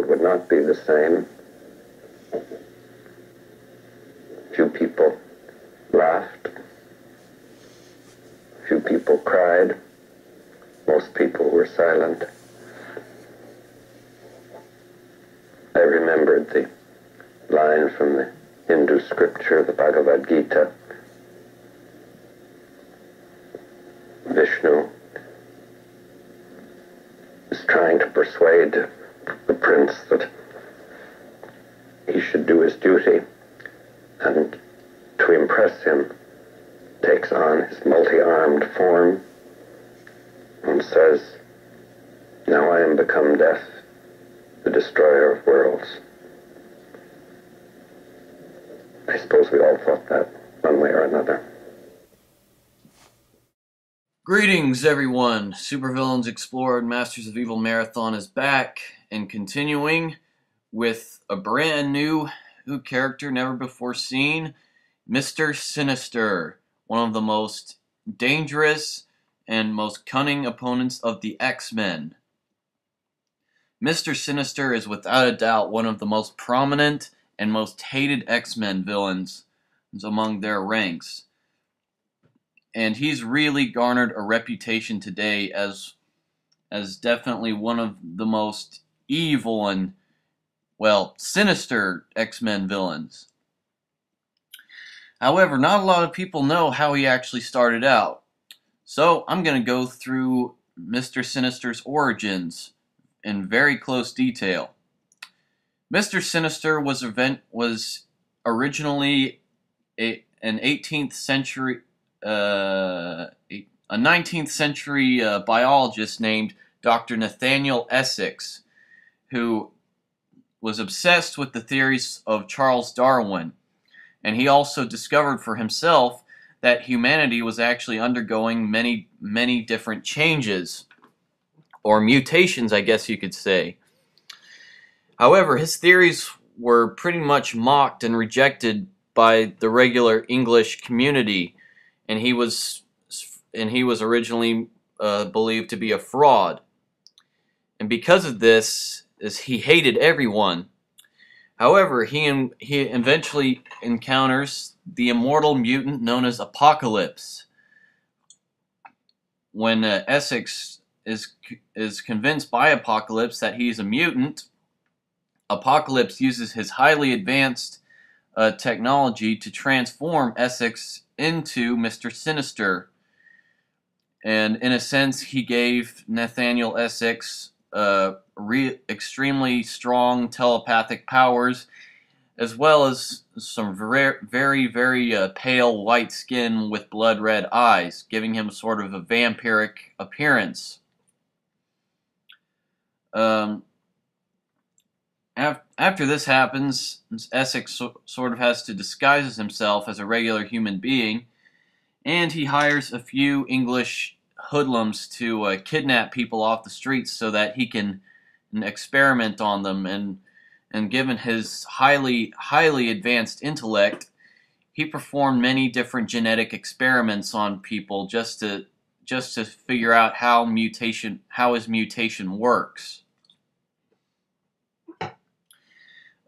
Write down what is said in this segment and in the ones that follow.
world would not be the same. Few people laughed. Few people cried. Most people were silent. I remembered the line from the Hindu scripture, the Bhagavad Gita. Vishnu is trying to persuade the prince that he should do his duty, and to impress him takes on his multi-armed form and says, "Now I am become death, the destroyer of worlds." I suppose we all thought that one way or another. Greetings, everyone. Supervillains Explored Masters of Evil Marathon is back and continuing with a brand new character never before seen, Mr. Sinister, one of the most dangerous and most cunning opponents of the X-Men. Mr. Sinister is without a doubt one of the most prominent and most hated X-Men villains among their ranks. And he's really garnered a reputation today as definitely one of the most evil and, well, sinister X-Men villains. However, not a lot of people know how he actually started out. So I'm going to go through Mr. Sinister's origins in very close detail. Mr. Sinister was originally an 19th century biologist named Dr. Nathaniel Essex, who was obsessed with the theories of Charles Darwin, and he also discovered for himself that humanity was actually undergoing many different changes, or mutations, I guess you could say. However, his theories were pretty much mocked and rejected by the regular English community, and he was originally believed to be a fraud. And because of this, he hated everyone. However, he eventually encounters the immortal mutant known as Apocalypse. When Essex is convinced by Apocalypse that he's a mutant, Apocalypse uses his highly advanced technology to transform Essex into Mr. Sinister. And in a sense, he gave Nathaniel Essex extremely strong telepathic powers, as well as some very pale white skin with blood red eyes, giving him sort of a vampiric appearance. After this happens, Essex sort of has to disguise himself as a regular human being, and he hires a few English hoodlums to kidnap people off the streets so that he can experiment on them. And given his highly advanced intellect, he performed many different genetic experiments on people just to figure out how his mutation works.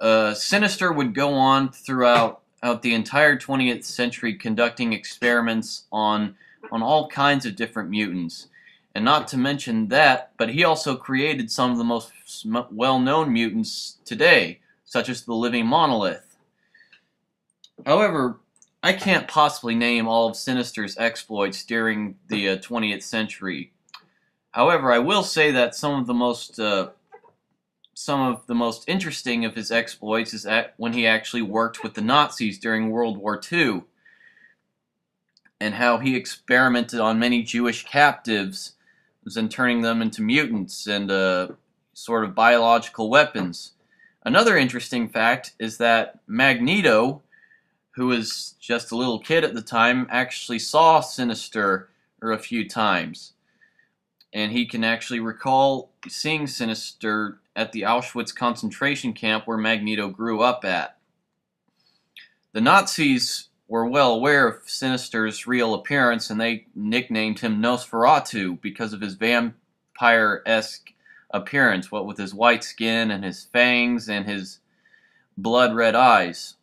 Sinister would go on throughout the entire 20th century conducting experiments on all kinds of different mutants. And not to mention that, but he also created some of the most well-known mutants today, such as the living monolith. However, I can't possibly name all of Sinister's exploits during the 20th century. However, I will say that some of the most interesting of his exploits is when he actually worked with the Nazis during World War II, and how he experimented on many Jewish captives and turning them into mutants and sort of biological weapons. Another interesting fact is that Magneto, who was just a little kid at the time, actually saw Sinister a few times, and he can actually recall seeing Sinister at the Auschwitz concentration camp where Magneto grew up at. The Nazis were well aware of Sinister's real appearance, and they nicknamed him Nosferatu because of his vampire-esque appearance, what with his white skin and his fangs and his blood-red eyes,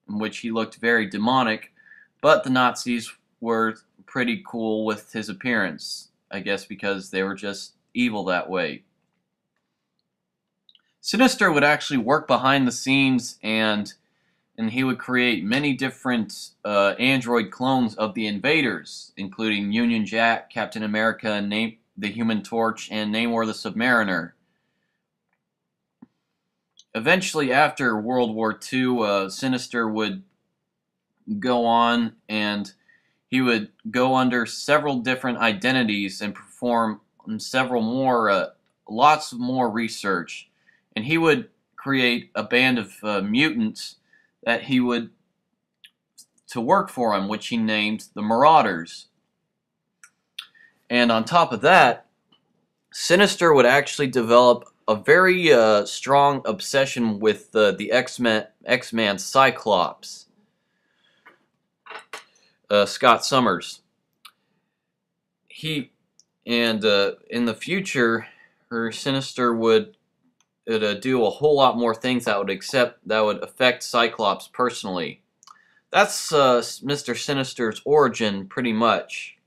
in which he looked very demonic, but the Nazis were pretty cool with his appearance, I guess because they were just evil that way. Sinister would actually work behind the scenes, and he would create many different android clones of the invaders, including Union Jack, Captain America, and the Human Torch, and Namor the Submariner. Eventually, after World War II, Sinister would go on, and he would go under several different identities and perform several more, lots more research. And he would create a band of mutants that he would to work for him, which he named the Marauders. And on top of that, Sinister would actually develop a very strong obsession with the X-Man Cyclops, Scott Summers. In the future, Sinister would do a whole lot more things that would affect Cyclops personally. That's Mr. Sinister's origin, pretty much.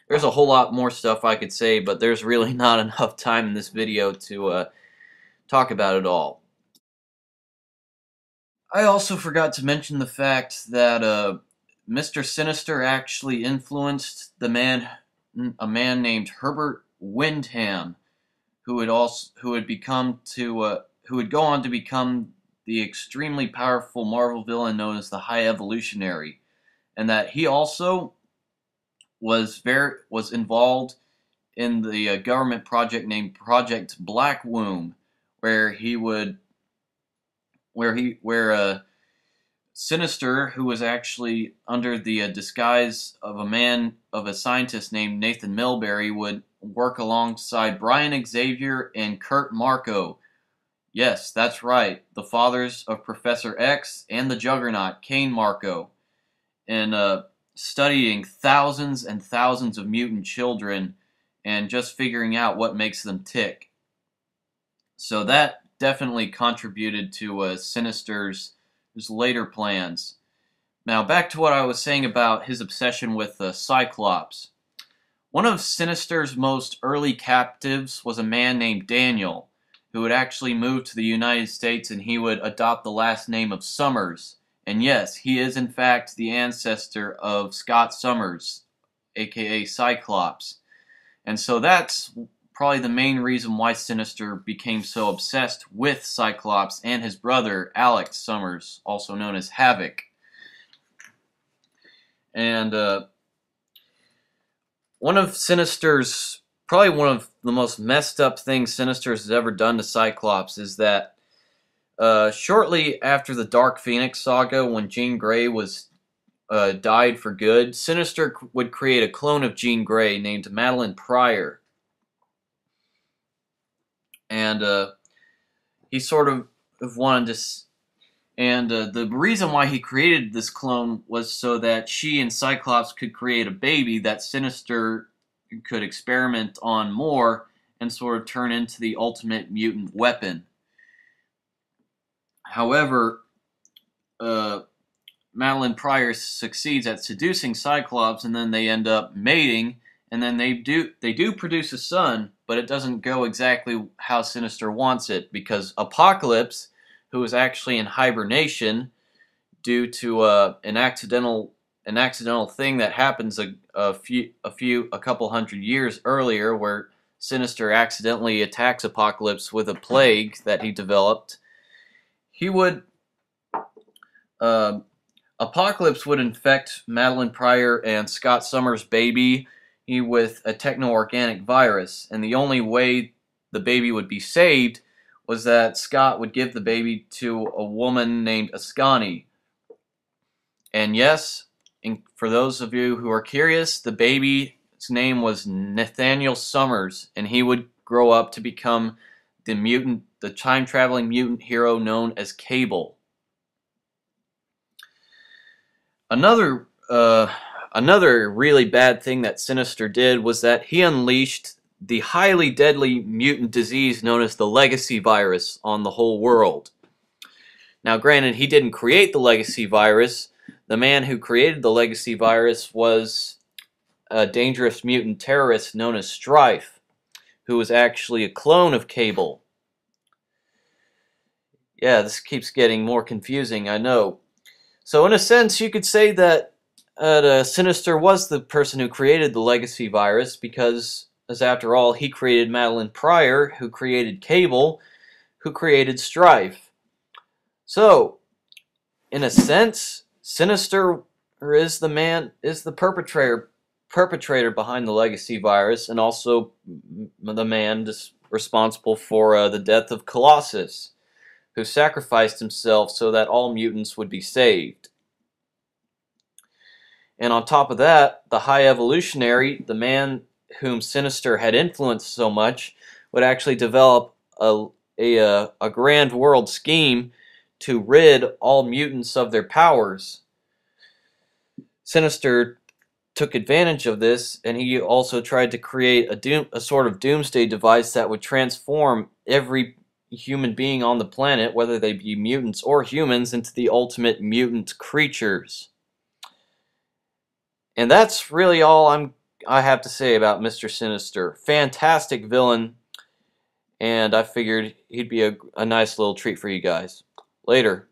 There's a whole lot more stuff I could say, but there's really not enough time in this video to talk about it all. I also forgot to mention the fact that Mr. Sinister actually influenced a man named Herbert Windham, who would go on to become the extremely powerful Marvel villain known as the High Evolutionary, and that he also was involved in the government project named Project Black Womb, where Sinister, who was actually under the disguise of a scientist named Nathan Milbury, would work alongside Brian Xavier and Kurt Marco. Yes, that's right, the fathers of Professor X and the Juggernaut, Kane Marco, in studying thousands and thousands of mutant children and just figuring out what makes them tick. So that definitely contributed to Sinister's later plans. Now back to what I was saying about his obsession with Cyclops. One of Sinister's most early captives was a man named Daniel, who would actually move to the United States, and he would adopt the last name of Summers. And yes, he is in fact the ancestor of Scott Summers, aka Cyclops. And so that's probably the main reason why Sinister became so obsessed with Cyclops and his brother, Alex Summers, also known as Havoc. And probably one of the most messed up things Sinister has ever done to Cyclops is that shortly after the Dark Phoenix saga, when Jean Grey died for good, Sinister would create a clone of Jean Grey named Madeline Pryor. And he sort of wanted to... And the reason why he created this clone was so that she and Cyclops could create a baby that Sinister could experiment on more and sort of turn into the ultimate mutant weapon. However, Madeline Pryor succeeds at seducing Cyclops, and then they end up mating, and then they do produce a son, but it doesn't go exactly how Sinister wants it, because Apocalypse, who is actually in hibernation due to an accidental thing that happens a couple hundred years earlier, where Sinister accidentally attacks Apocalypse with a plague that he developed. Apocalypse would infect Madeline Pryor and Scott Summers' baby with a techno-organic virus, and the only way the baby would be saved was that Scott would give the baby to a woman named Ascani. And yes, for those of you who are curious, the baby's name was Nathaniel Summers, and he would grow up to become the time-traveling mutant hero known as Cable. Another really bad thing that Sinister did was that he unleashed the highly deadly mutant disease known as the legacy virus on the whole world. Now, granted, he didn't create the legacy virus. The man who created the legacy virus was a dangerous mutant terrorist known as Strife, who was actually a clone of Cable. Yeah, this keeps getting more confusing, I know. So in a sense, you could say that Sinister was the person who created the legacy virus, because, as after all, he created Madeline Pryor, who created Cable, who created Strife. So, in a sense, Sinister is the perpetrator behind the legacy virus, and also the man responsible for the death of Colossus, who sacrificed himself so that all mutants would be saved. And on top of that, the High Evolutionary, the man whom Sinister had influenced so much, would actually develop a grand world scheme to rid all mutants of their powers. Sinister took advantage of this, and he also tried to create a sort of doomsday device that would transform every human being on the planet, whether they be mutants or humans, into the ultimate mutant creatures. And that's really all I have to say about Mr. Sinister. Fantastic villain, and I figured he'd be a nice little treat for you guys. Later.